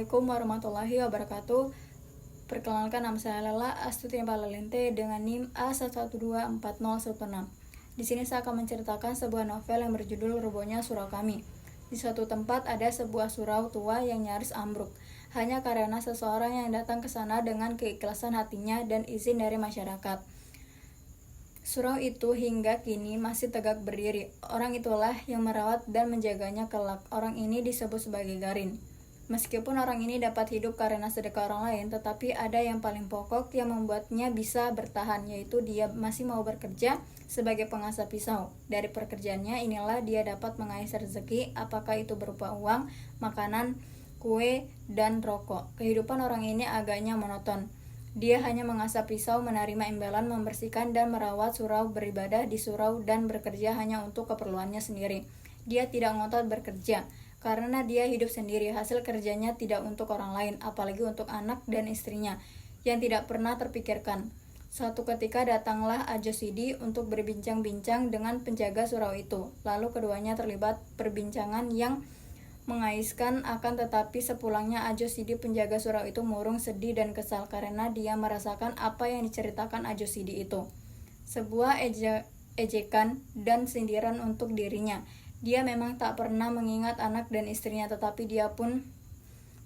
Assalamualaikum warahmatullahi wabarakatuh. Perkenalkan, nama saya Lela Astuti Palalente dengan NIM A1124016. Di sini saya akan menceritakan sebuah novel yang berjudul Robohnya Surau Kami. Di suatu tempat ada sebuah surau tua yang nyaris ambruk, hanya karena seseorang yang datang ke sana dengan keikhlasan hatinya dan izin dari masyarakat. Surau itu hingga kini masih tegak berdiri. Orang itulah yang merawat dan menjaganya kelak. Orang ini disebut sebagai Garin. Meskipun orang ini dapat hidup karena sedekah orang lain, tetapi ada yang paling pokok yang membuatnya bisa bertahan, yaitu dia masih mau bekerja sebagai pengasah pisau. Dari pekerjaannya inilah dia dapat mengais rezeki, apakah itu berupa uang, makanan, kue, dan rokok. Kehidupan orang ini agaknya monoton. Dia hanya mengasah pisau, menerima imbalan, membersihkan dan merawat surau, beribadah di surau, dan bekerja hanya untuk keperluannya sendiri. Dia tidak ngotot bekerja, karena dia hidup sendiri. Hasil kerjanya tidak untuk orang lain, apalagi untuk anak dan istrinya, yang tidak pernah terpikirkan. Suatu ketika datanglah Ajo Sidi untuk berbincang-bincang dengan penjaga surau itu. Lalu keduanya terlibat perbincangan yang mengaiskan, akan tetapi sepulangnya Ajo Sidi, penjaga surau itu murung, sedih dan kesal karena dia merasakan apa yang diceritakan Ajo Sidi itu. Sebuah ejekan dan sindiran untuk dirinya. Dia memang tak pernah mengingat anak dan istrinya, tetapi dia pun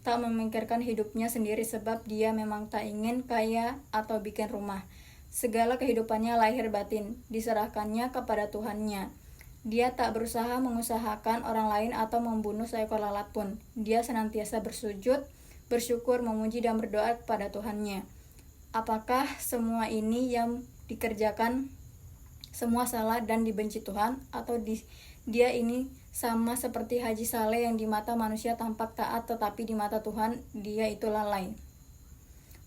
tak memikirkan hidupnya sendiri sebab dia memang tak ingin kaya atau bikin rumah. Segala kehidupannya lahir batin diserahkannya kepada Tuhannya. Dia tak berusaha mengusahakan orang lain atau membunuh seekor lalat pun. Dia senantiasa bersujud, bersyukur, memuji dan berdoa kepada Tuhannya. Apakah semua ini yang dikerjakan semua salah dan dibenci Tuhan, atau dia ini sama seperti Haji Saleh yang di mata manusia tampak taat, tetapi di mata Tuhan dia itu lalai?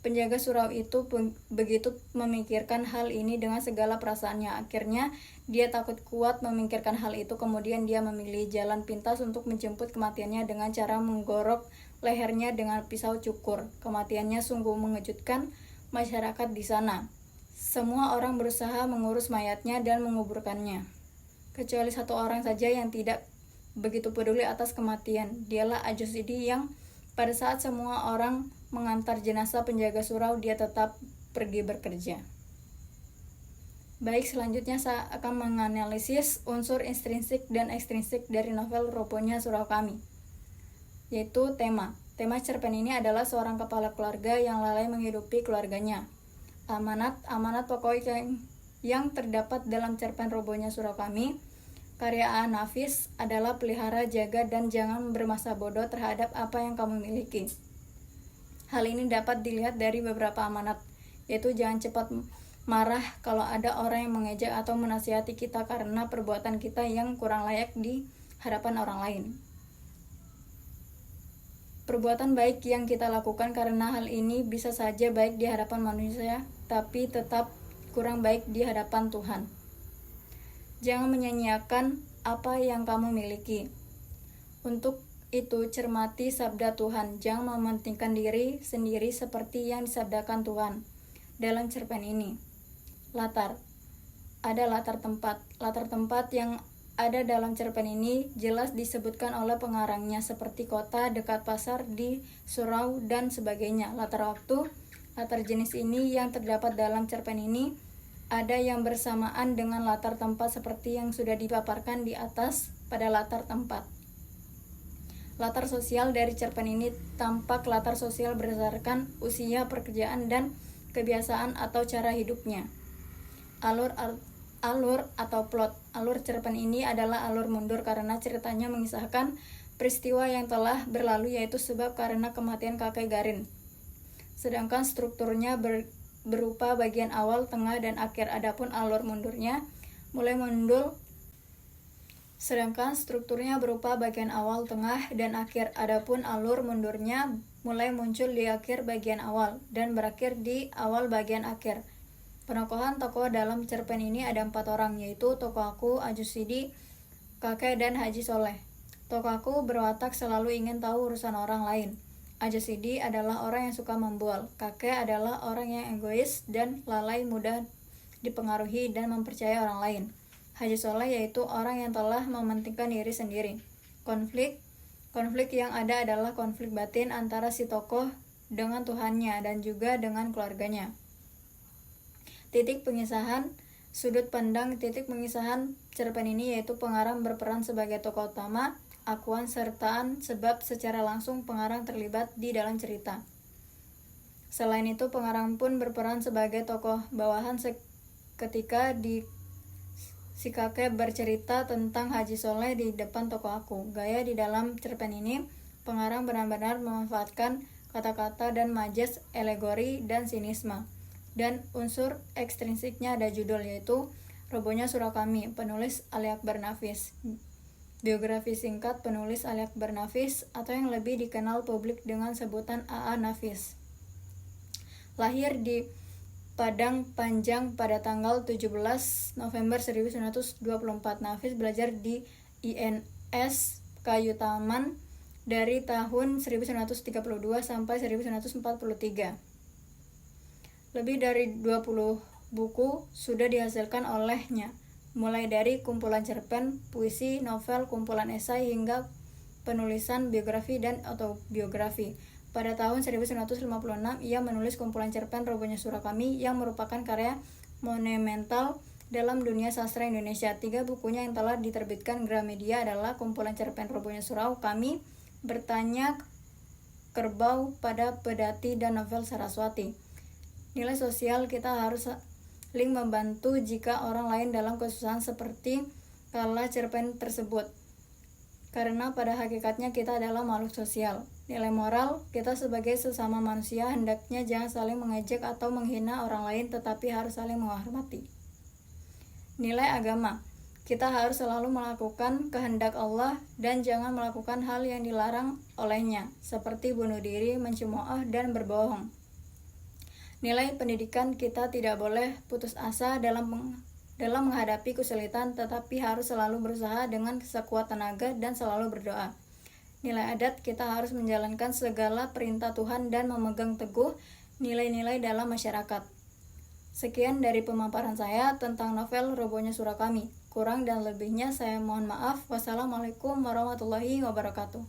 Penjaga surau itu begitu memikirkan hal ini dengan segala perasaannya. Akhirnya dia takut kuat memikirkan hal itu. Kemudian dia memilih jalan pintas untuk menjemput kematiannya dengan cara menggorok lehernya dengan pisau cukur. Kematiannya sungguh mengejutkan masyarakat di sana. Semua orang berusaha mengurus mayatnya dan menguburkannya, kecuali satu orang saja yang tidak begitu peduli atas kematian. Dialah Ajo Sidi yang pada saat semua orang mengantar jenazah penjaga surau, dia tetap pergi bekerja. Baik, selanjutnya saya akan menganalisis unsur intrinsik dan ekstrinsik dari novel Robohnya Surau Kami, yaitu tema. Tema cerpen ini adalah seorang kepala keluarga yang lalai menghidupi keluarganya. Amanat pokok yang terdapat dalam cerpen Robohnya Surau Kami karya A. Nafis adalah pelihara, jaga, dan jangan bermasa bodoh terhadap apa yang kamu miliki. Hal ini dapat dilihat dari beberapa amanat, yaitu jangan cepat marah kalau ada orang yang mengejek atau menasihati kita karena perbuatan kita yang kurang layak di hadapan orang lain. Perbuatan baik yang kita lakukan karena hal ini bisa saja baik di hadapan manusia, tapi tetap kurang baik di hadapan Tuhan. Jangan menyanyiakan apa yang kamu miliki. Untuk itu cermati sabda Tuhan, jangan mementingkan diri sendiri seperti yang disabdakan Tuhan dalam cerpen ini. Ada latar tempat yang ada dalam cerpen ini jelas disebutkan oleh pengarangnya, seperti kota, dekat pasar, di surau, dan sebagainya. Latar waktu, latar jenis ini yang terdapat dalam cerpen ini ada yang bersamaan dengan latar tempat seperti yang sudah dipaparkan di atas pada latar tempat. Latar sosial dari cerpen ini tampak latar sosial berdasarkan usia, pekerjaan, dan kebiasaan atau cara hidupnya. Alur atau plot. Alur cerpen ini adalah alur mundur karena ceritanya mengisahkan peristiwa yang telah berlalu, yaitu sebab karena kematian kakek Garin. Sedangkan strukturnya berupa bagian awal, tengah, dan akhir. Adapun alur mundurnya mulai muncul Sedangkan strukturnya berupa bagian awal, tengah, dan akhir. Adapun alur mundurnya mulai muncul di akhir bagian awal dan berakhir di awal bagian akhir. Penokohan tokoh dalam cerpen ini ada 4 orang, yaitu tokoh aku, Ajo Sidi, kakek, dan Haji Soleh. Tokoh aku berwatak selalu ingin tahu urusan orang lain. Ajo Sidi adalah orang yang suka membual. Kakek adalah orang yang egois dan lalai, mudah dipengaruhi dan mempercayai orang lain. Haji Soleh yaitu orang yang telah mementingkan diri sendiri. Konflik Konflik yang ada adalah konflik batin antara si tokoh dengan Tuhannya dan juga dengan keluarganya. Titik pengisahan sudut pandang titik pengisahan cerpen ini yaitu pengarang berperan sebagai tokoh utama, akuan sertaan sebab secara langsung pengarang terlibat di dalam cerita. Selain itu, pengarang pun berperan sebagai tokoh bawahan ketika si kakek bercerita tentang Haji Soleh di depan toko aku. Gaya di dalam cerpen ini, pengarang benar-benar memanfaatkan kata-kata dan majas, alegori, dan sinisme. Dan unsur ekstrinsiknya ada judul yaitu Robohnya Surau Kami, penulis Ali Akbar Nafis. Biografi singkat penulis Ali Akbar Nafis atau yang lebih dikenal publik dengan sebutan A.A. Nafis. Lahir di Padang Panjang pada tanggal 17 November 1924. Nafis belajar di INS Kayu Taman dari tahun 1932 sampai 1943. Lebih dari 20 buku sudah dihasilkan olehnya, mulai dari kumpulan cerpen, puisi, novel, kumpulan esai, hingga penulisan biografi dan autobiografi. Pada tahun 1956, ia menulis kumpulan cerpen Robohnya Surau Kami yang merupakan karya monumental dalam dunia sastra Indonesia. 3 bukunya yang telah diterbitkan Gramedia adalah kumpulan cerpen Robohnya Surau Kami, Bertanya Kerbau pada Pedati, dan novel Saraswati. Nilai sosial kita harus saling membantu jika orang lain dalam kesusahan seperti kala cerpen tersebut. Karena pada hakikatnya kita adalah makhluk sosial. Nilai moral, kita sebagai sesama manusia hendaknya jangan saling mengejek atau menghina orang lain, tetapi harus saling menghormati. Nilai agama, kita harus selalu melakukan kehendak Allah dan jangan melakukan hal yang dilarang olehnya, seperti bunuh diri, mencemooh, dan berbohong. Nilai pendidikan, kita tidak boleh putus asa dalam menghadapi kesulitan, tetapi harus selalu berusaha dengan sekuat tenaga dan selalu berdoa. Nilai adat, kita harus menjalankan segala perintah Tuhan dan memegang teguh nilai-nilai dalam masyarakat. Sekian dari pemaparan saya tentang novel Robohnya Surau Kami. Kurang dan lebihnya saya mohon maaf. Wassalamualaikum warahmatullahi wabarakatuh.